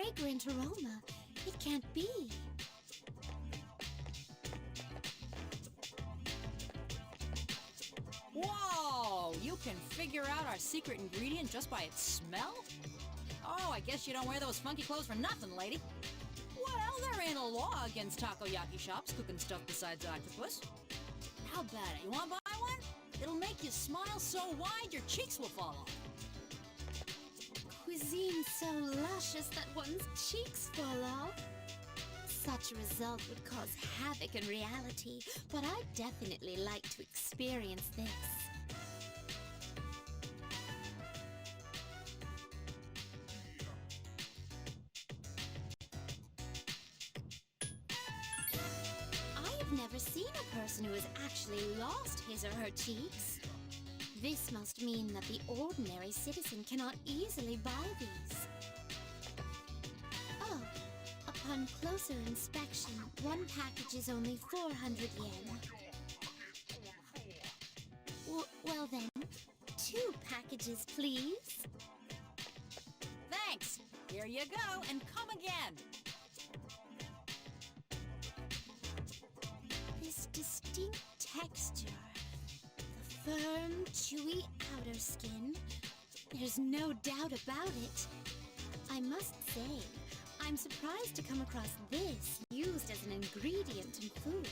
fragrant aroma. It can't be. Whoa! You can figure out our secret ingredient just by its smell? Oh, I guess you don't wear those funky clothes for nothing, lady. Well, there ain't a law against takoyaki shops cooking stuff besides octopus. How about it? You want to buy one? It'll make you smile so wide your cheeks will fall off. Cuisine so luscious that one's cheeks fall off. Such a result would cause havoc in reality, but I'd definitely like to experience this. I've never seen a person who has actually lost his or her cheeks. This must mean that the ordinary citizen cannot easily buy these. Oh, upon closer inspection, one package is only 400 yen. Well then, 2 packages, please. Thanks. Here you go, and come again. This distinct texture, the firm, chewy outer skin, there's no doubt about it. I must say, I'm surprised to come across this used as an ingredient in food.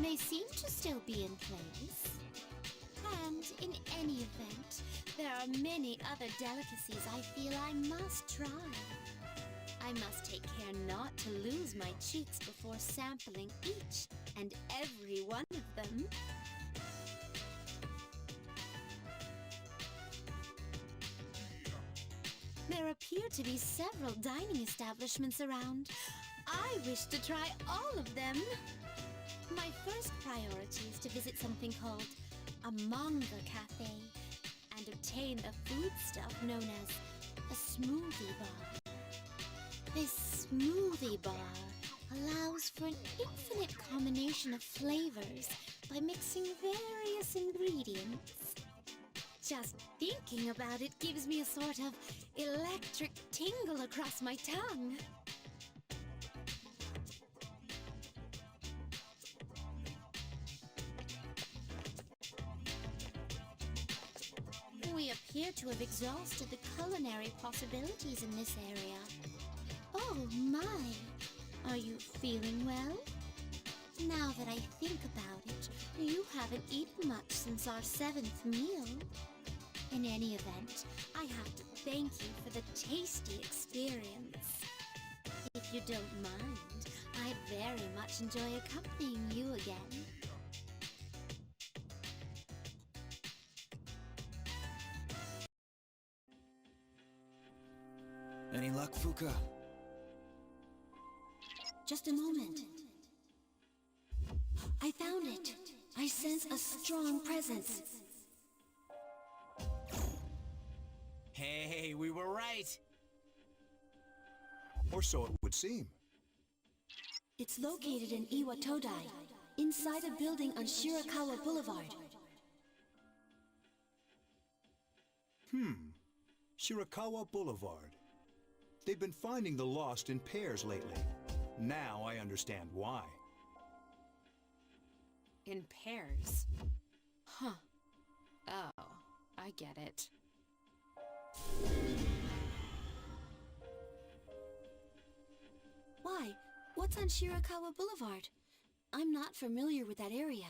They seem to still be in place. And in any event, there are many other delicacies I feel I must try. I must take care not to lose my cheeks before sampling each and every one of them. There appear to be several dining establishments around. I wish to try all of them. My first priority is to visit something called a manga cafe and obtain the foodstuff known as a smoothie bar. This smoothie bar allows for an infinite combination of flavors by mixing various ingredients. Just thinking about it gives me a sort of electric tingle across my tongue. We appear to have exhausted the culinary possibilities in this area. Oh my! Are you feeling well? Now that I think about it, you haven't eaten much since our 7th meal. In any event, I have to thank you for the tasty experience. If you don't mind, I'd very much enjoy accompanying you again. Any luck, Fuka? Just a moment. I found it. I sense a strong presence. Hey, we were right. Or so it would seem. It's located in Iwatodai, inside a building on Shirakawa Boulevard. Shirakawa Boulevard. They've been finding the lost in pairs lately. Now I understand why. In pairs. Huh. Oh, I get it. Why? What's on Shirakawa Boulevard? I'm not familiar with that area.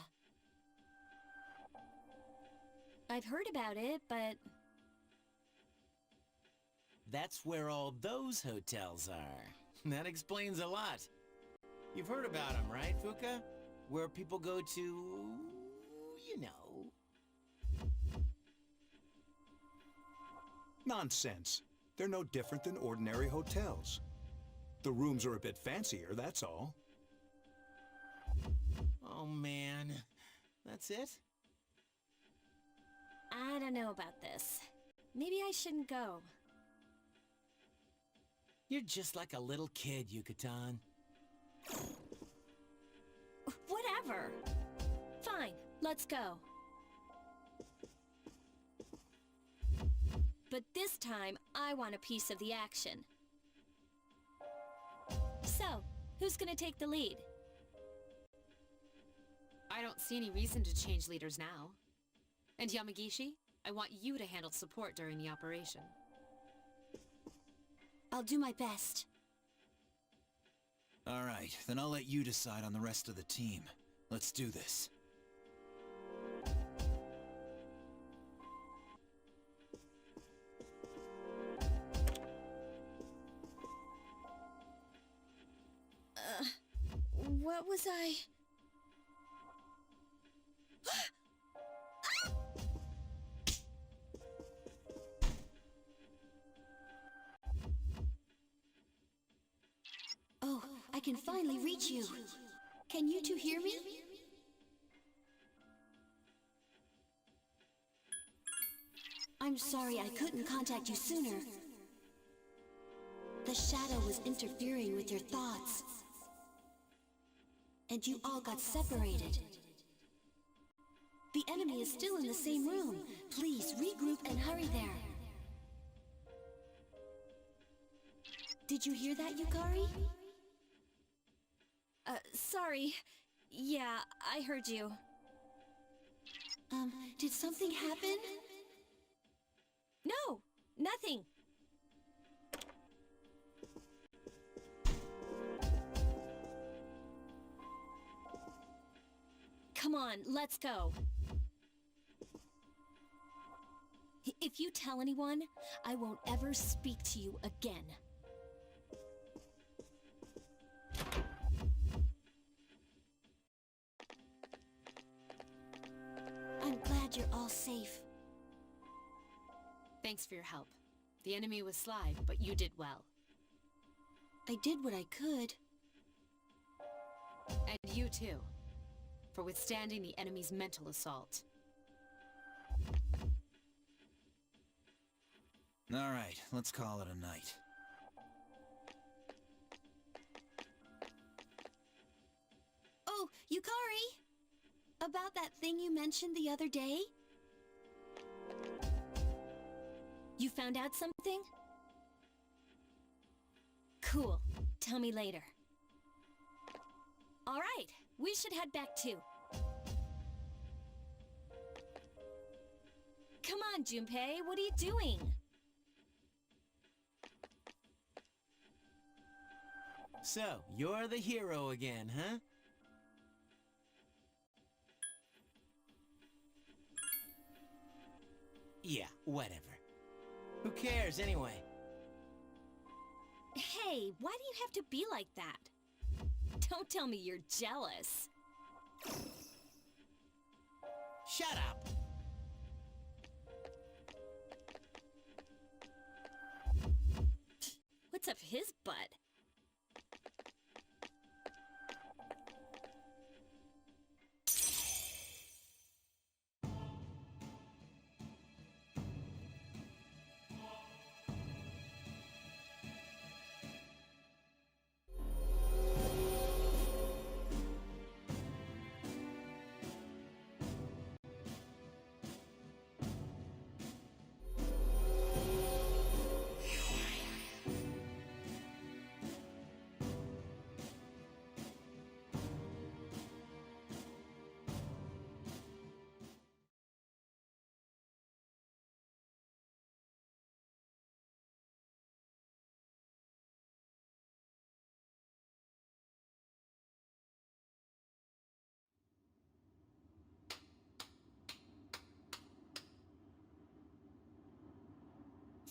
I've heard about it, but... That's where all those hotels are. That explains a lot. You've heard about them, right, Fuka? Where people go to... you know. Nonsense. They're no different than ordinary hotels. The rooms are a bit fancier, that's all. Oh, man. That's it? I don't know about this. Maybe I shouldn't go. You're just like a little kid, Yucatan. Whatever. Fine, let's go. But this time, I want a piece of the action. So, who's gonna take the lead? I don't see any reason to change leaders now. And Yamagishi, I want you to handle support during the operation. I'll do my best. All right, then I'll let you decide on the rest of the team. Let's do this. What was I... Oh, I can finally reach you. Can you two hear me? I'm sorry I couldn't contact you sooner. The shadow was interfering with your thoughts. And you all got separated. The enemy is still in the same room. Please regroup and hurry there. Did you hear that, Yukari? Sorry. Yeah, I heard you. Did something happen? No, nothing. Come on, let's go. If you tell anyone, I won't ever speak to you again. I'm glad you're all safe. Thanks for your help. The enemy was sly, but you did well. I did what I could. And you too, for withstanding the enemy's mental assault. All right, let's call it a night. Oh, Yukari! About that thing you mentioned the other day? You found out something? Cool. Tell me later. All right, we should head back too. Come on, Junpei, what are you doing? So, you're the hero again, huh? Yeah, whatever. Who cares anyway? Hey, why do you have to be like that? Don't tell me you're jealous. Shut up! What's up his butt?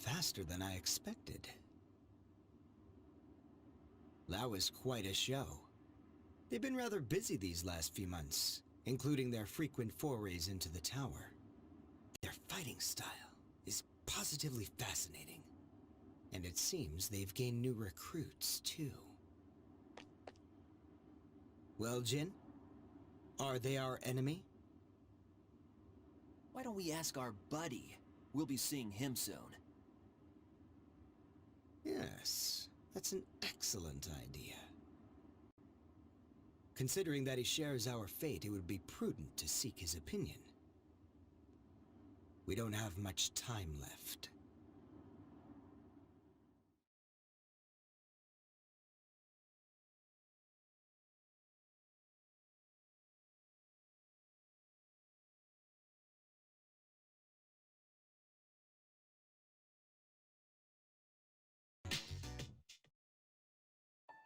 Faster than I expected. That was quite a show. They've been rather busy these last few months, including their frequent forays into the tower. Their fighting style is positively fascinating. And it seems they've gained new recruits, too. Well, Jin? Are they our enemy? Why don't we ask our buddy? We'll be seeing him soon. Yes, that's an excellent idea. Considering that he shares our fate, it would be prudent to seek his opinion. We don't have much time left.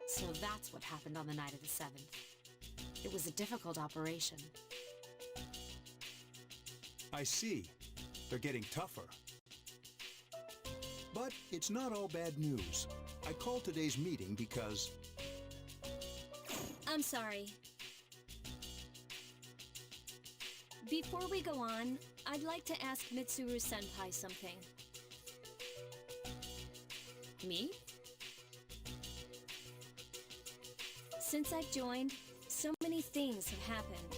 So that's what happened on the night of the 7th. It was a difficult operation. I see. They're getting tougher. But it's not all bad news. I called today's meeting because... I'm sorry. Before we go on, I'd like to ask Mitsuru-senpai something. Me? Since I've joined, so many things have happened.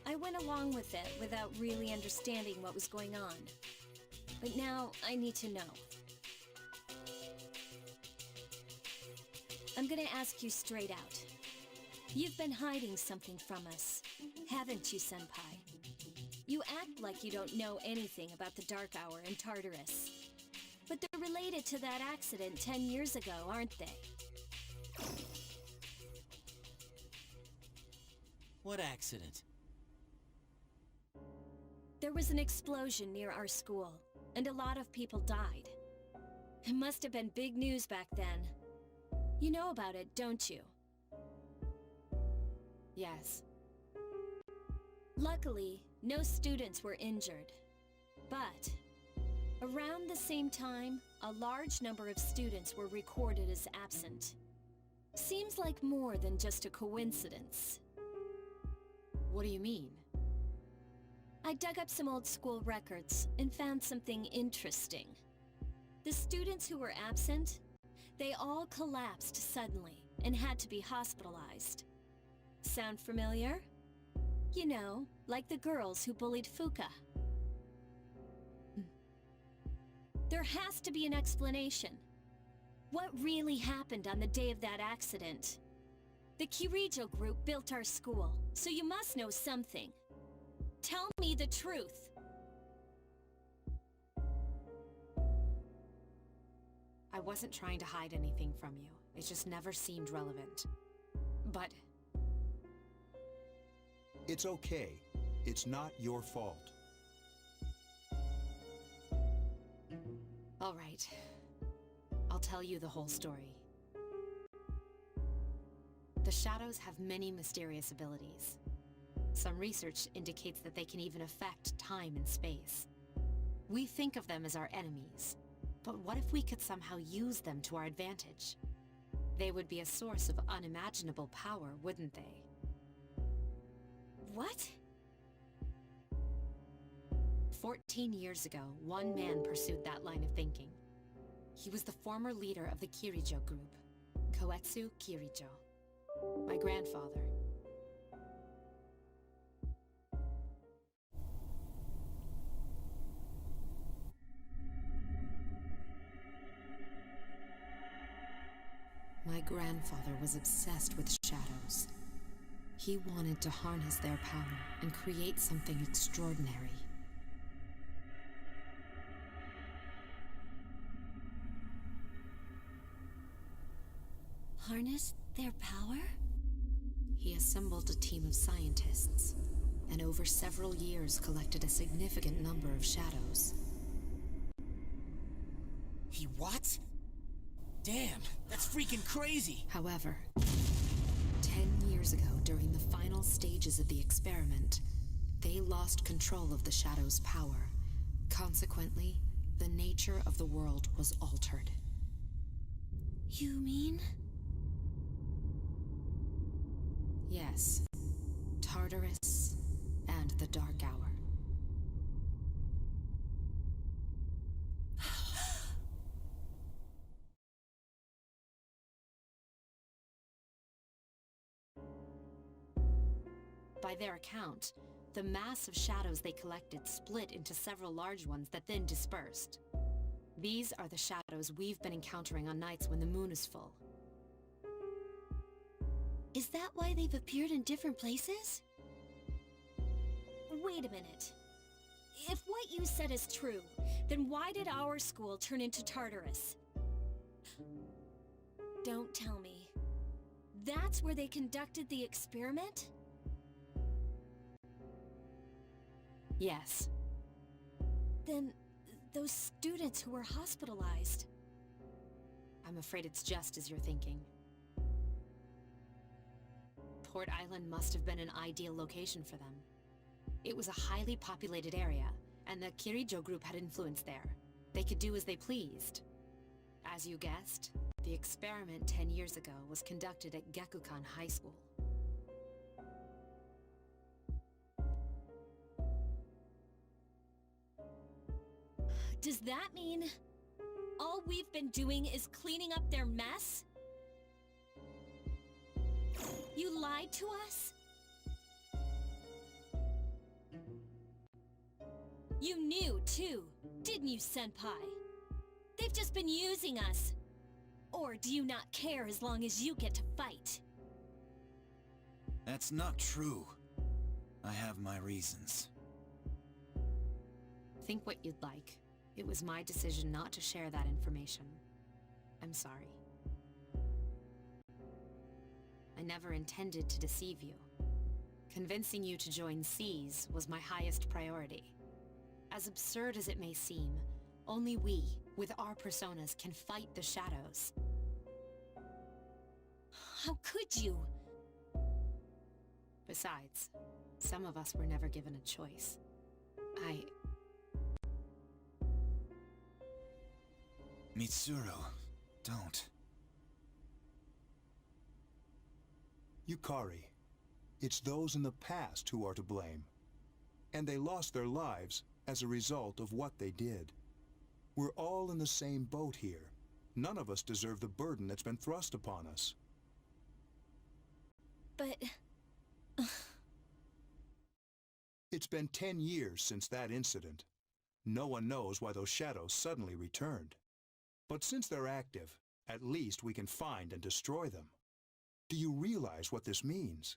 I went along with it without really understanding what was going on. But now I need to know. I'm gonna ask you straight out. You've been hiding something from us, haven't you, Senpai? You act like you don't know anything about the Dark Hour and Tartarus. But they're related to that accident 10 years ago, aren't they? What accident? There was an explosion near our school, and a lot of people died. It must have been big news back then. You know about it, don't you? Yes. Luckily, no students were injured. But, around the same time, a large number of students were recorded as absent. Seems like more than just a coincidence. What do you mean? I dug up some old school records and found something interesting. The students who were absent, they all collapsed suddenly and had to be hospitalized. Sound familiar? You know, like the girls who bullied Fuka. There has to be an explanation. What really happened on the day of that accident? The Kirijo group built our school, so you must know something. Tell me the truth. I wasn't trying to hide anything from you. It just never seemed relevant. But... It's okay. It's not your fault. all right. I'll tell you the whole story. The Shadows have many mysterious abilities. Some research indicates that they can even affect time and space. We think of them as our enemies, but what if we could somehow use them to our advantage? They would be a source of unimaginable power, wouldn't they? What? 14 years ago, one man pursued that line of thinking. He was the former leader of the Kirijo group, Koetsu Kirijo. My grandfather. My grandfather was obsessed with shadows. He wanted to harness their power and create something extraordinary. Harness their power? He assembled a team of scientists, and over several years collected a significant number of shadows. He what? Damn, that's freaking crazy! However, 10 years ago, during the final stages of the experiment, they lost control of the Shadow's power. Consequently, the nature of the world was altered. You mean? Yes. Tartarus and the Dark Hour. By their account, the mass of shadows they collected split into several large ones that then dispersed. These are the shadows we've been encountering on nights when the moon is full. Is that why they've appeared in different places? Wait a minute. If what you said is true, then why did our school turn into Tartarus? Don't tell me. That's where they conducted the experiment? Yes. Then, those students who were hospitalized... I'm afraid it's just as you're thinking. Port Island must have been an ideal location for them. It was a highly populated area, and the Kirijo group had influence there. They could do as they pleased. As you guessed, the experiment 10 years ago was conducted at Gekukan High School. Does that mean all we've been doing is cleaning up their mess? You lied to us? You knew, too, didn't you, Senpai? They've just been using us. Or do you not care as long as you get to fight? That's not true. I have my reasons. Think what you'd like. It was my decision not to share that information. I'm sorry. I never intended to deceive you. Convincing you to join SEAS was my highest priority. As absurd as it may seem, only we, with our personas, can fight the shadows. How could you? Besides, some of us were never given a choice. Mitsuru, don't. Yukari, it's those in the past who are to blame. And they lost their lives as a result of what they did. We're all in the same boat here. None of us deserve the burden that's been thrust upon us. But... It's been 10 years since that incident. No one knows why those shadows suddenly returned. But since they're active, at least we can find and destroy them. Do you realize what this means?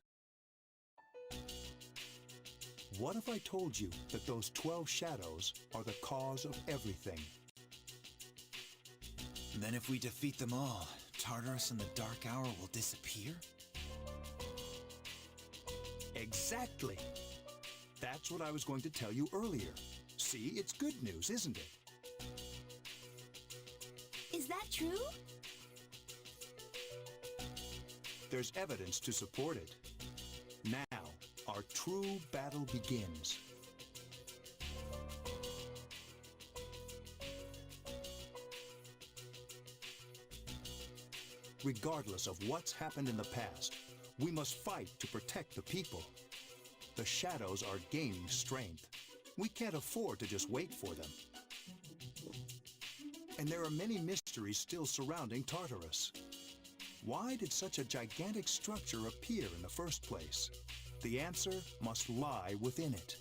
What if I told you that those 12 shadows are the cause of everything? Then if we defeat them all, Tartarus and the Dark Hour will disappear? Exactly! That's what I was going to tell you earlier. See, it's good news, isn't it? Is that true? There's evidence to support it. Now, our true battle begins. Regardless of what's happened in the past, we must fight to protect the people. The shadows are gaining strength. We can't afford to just wait for them. And there are many mysteries still surrounding Tartarus. Why did such a gigantic structure appear in the first place? The answer must lie within it.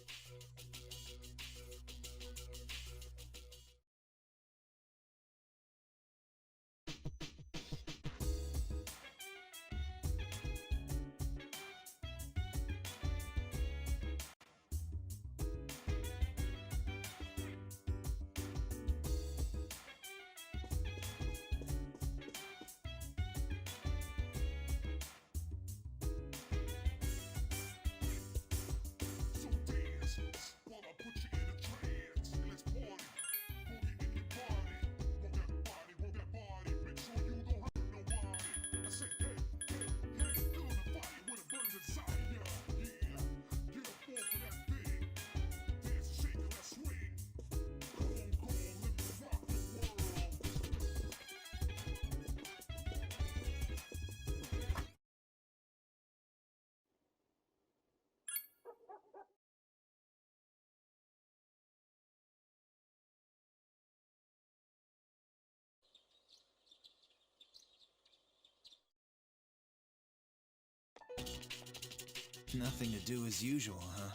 Nothing to do as usual, huh?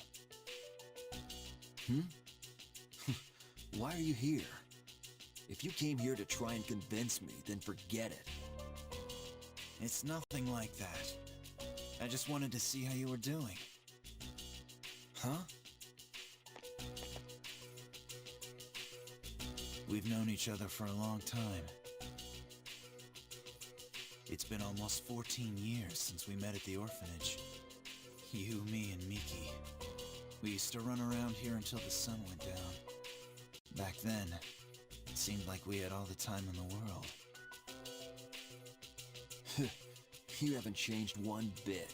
Why are you here? If you came here to try and convince me, then forget it. It's nothing like that. I just wanted to see how you were doing. Huh? We've known each other for a long time. It's been almost 14 years since we met at the orphanage. You, me, and Miki. We used to run around here until the sun went down. Back then, it seemed like we had all the time in the world. You haven't changed one bit.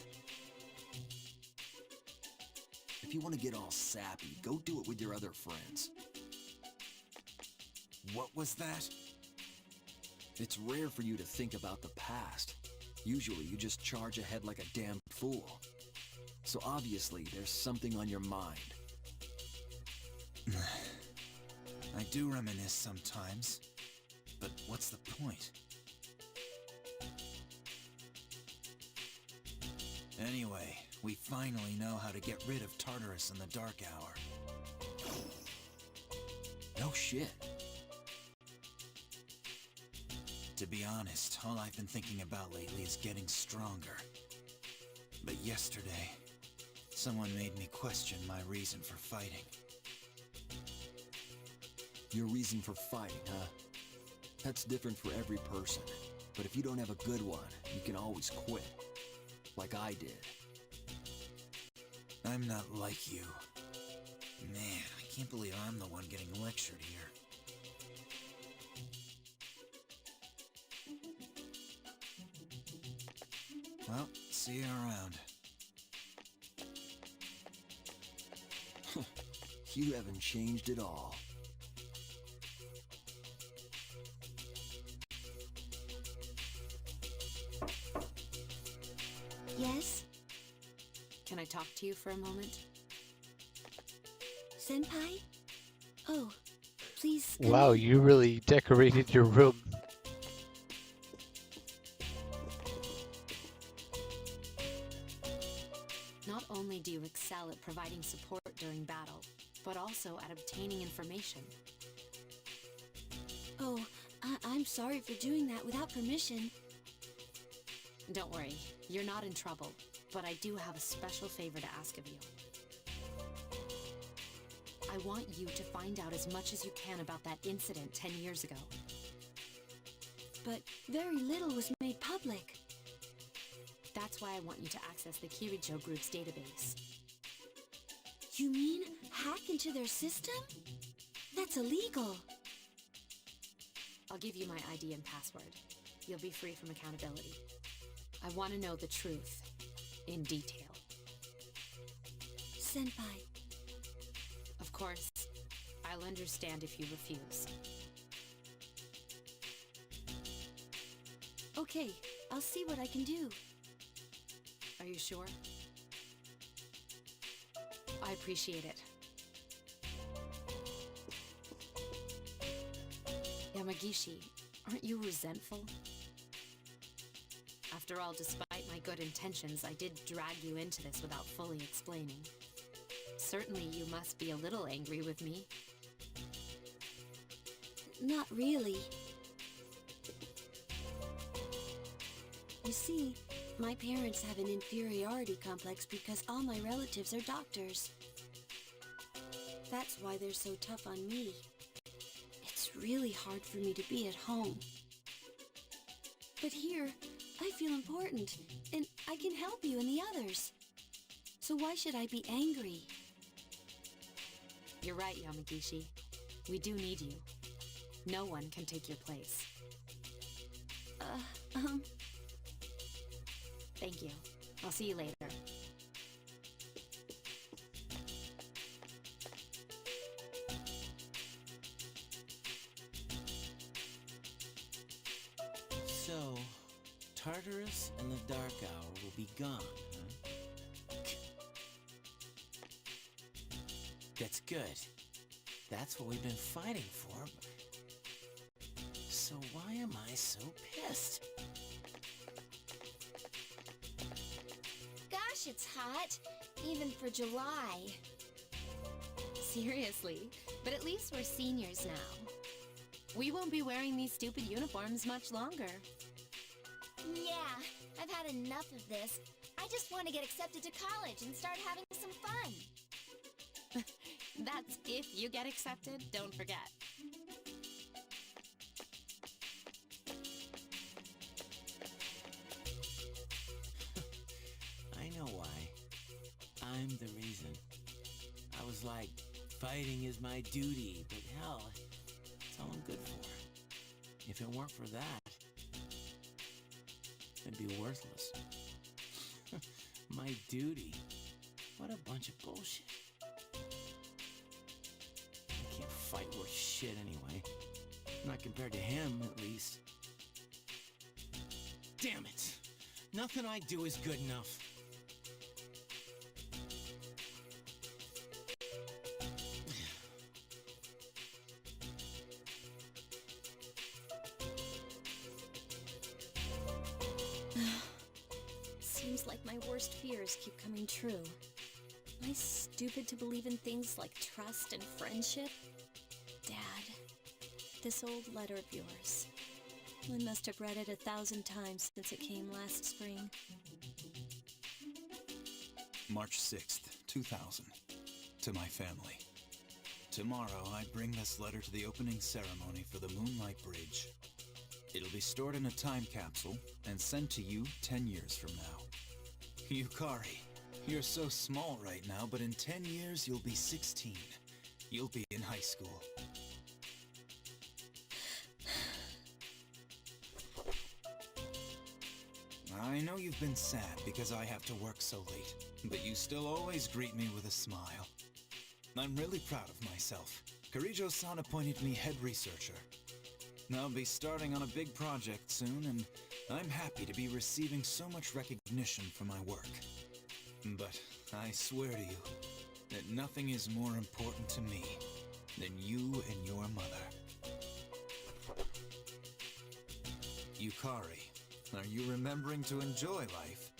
if you want to get all sappy, go do it with your other friends. What was that? It's rare for you to think about the past. Usually you just charge ahead like a damn fool. So obviously there's something on your mind. I do reminisce sometimes, but what's the point? Anyway, we finally know how to get rid of Tartarus in the Dark Hour. No shit. To be honest, all I've been thinking about lately is getting stronger. But yesterday, someone made me question my reason for fighting. Your reason for fighting, huh? That's different for every person. But if you don't have a good one, you can always quit. Like I did. I'm not like you. Man, I can't believe I'm the one getting lectured here. Well, see you around. You haven't changed at all. Yes? Can I talk to you for a moment? Senpai? Oh, please come Wow, in. you really decorated your room. Not only do you excel at providing support during battle, but also at obtaining information. Oh, I'm sorry for doing that without permission. Don't worry, you're not in trouble, but I do have a special favor to ask of you. I want you to find out as much as you can about that incident 10 years ago. But very little was made public. That's why I want you to access the Kirijo Group's database. You mean hack into their system? That's illegal. I'll give you my ID and password. You'll be free from accountability. I want to know the truth, in detail. Senpai. Of course, I'll understand if you refuse. Okay, I'll see what I can do. Are you sure? I appreciate it. Yamagishi, aren't you resentful? After all, despite my good intentions, I did drag you into this without fully explaining. Certainly you must be a little angry with me. Not really. You see, my parents have an inferiority complex because all my relatives are doctors. That's why they're so tough on me. It's really hard for me to be at home. But here, I feel important, and I can help you and the others. So why should I be angry? You're right, Yamagishi. We do need you. No one can take your place. Thank you. I'll see you later. So, Tartarus and the Dark Hour will be gone, huh? That's good. That's what we've been fighting for. So why am I so pissed? Gosh, it's hot, even for July. Seriously, but at least we're seniors now. We won't be wearing these stupid uniforms much longer. Yeah, I've had enough of this. I just want to get accepted to college and start having some fun. That's if you get accepted, don't forget. I know why. I'm the reason. I was like, fighting is my duty, but hell, it's all I'm good for. If it weren't for that, I'd be worthless. My duty. What a bunch of bullshit. I can't fight worth shit anyway. Not compared to him, at least. Damn it! Nothing I do is good enough. Seems like my worst fears keep coming true. Am I stupid to believe in things like trust and friendship? Dad, this old letter of yours. I must have read it 1,000 times since it came last spring. March 6th, 2000. To my family. Tomorrow, I bring this letter to the opening ceremony for the Moonlight Bridge. It'll be stored in a time capsule and sent to you 10 years from now. Yukari, you're so small right now, but in 10 years you'll be 16. You'll be in high school. I know you've been sad because I have to work so late, but you still always greet me with a smile. I'm really proud of myself. Kirijo-san appointed me head researcher. I'll be starting on a big project soon, and I'm happy to be receiving so much recognition for my work. But I swear to you that nothing is more important to me than you and your mother. Yukari, are you remembering to enjoy life?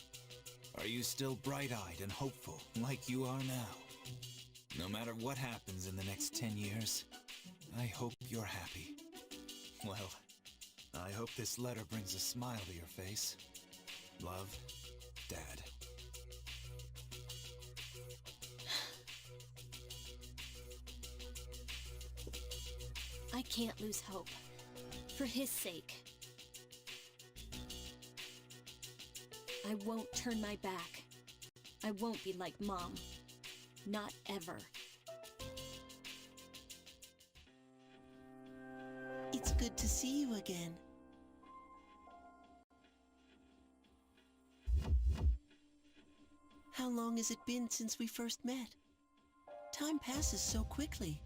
Are you still bright-eyed and hopeful like you are now? No matter what happens in the next 10 years, I hope you're happy. Well, I hope this letter brings a smile to your face. Love, Dad. I can't lose hope. For his sake. I won't turn my back. I won't be like Mom. Not ever. It's good to see you again. How long has it been since we first met? Time passes so quickly.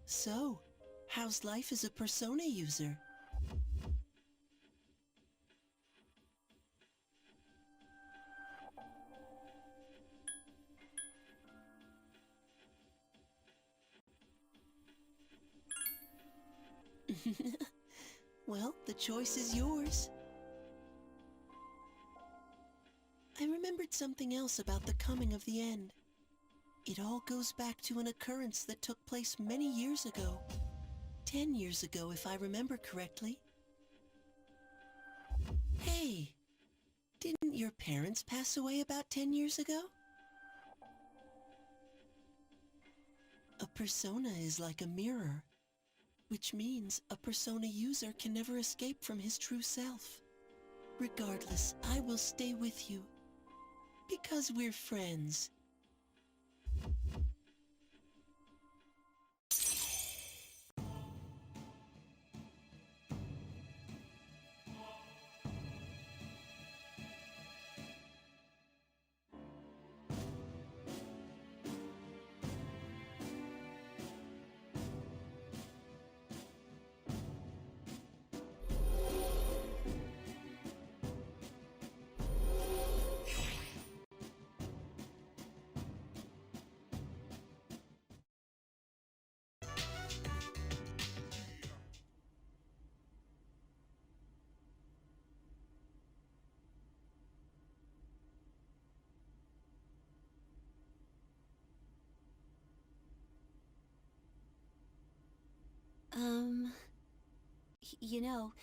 So, how's life as a Persona user? Well, the choice is yours. I remembered something else about the coming of the end. It all goes back to an occurrence that took place many years ago. 10 years ago, if I remember correctly. Hey, didn't your parents pass away about 10 years ago? A persona is like a mirror, which means a Persona user can never escape from his true self. Regardless, I will stay with you. Because we're friends. You know,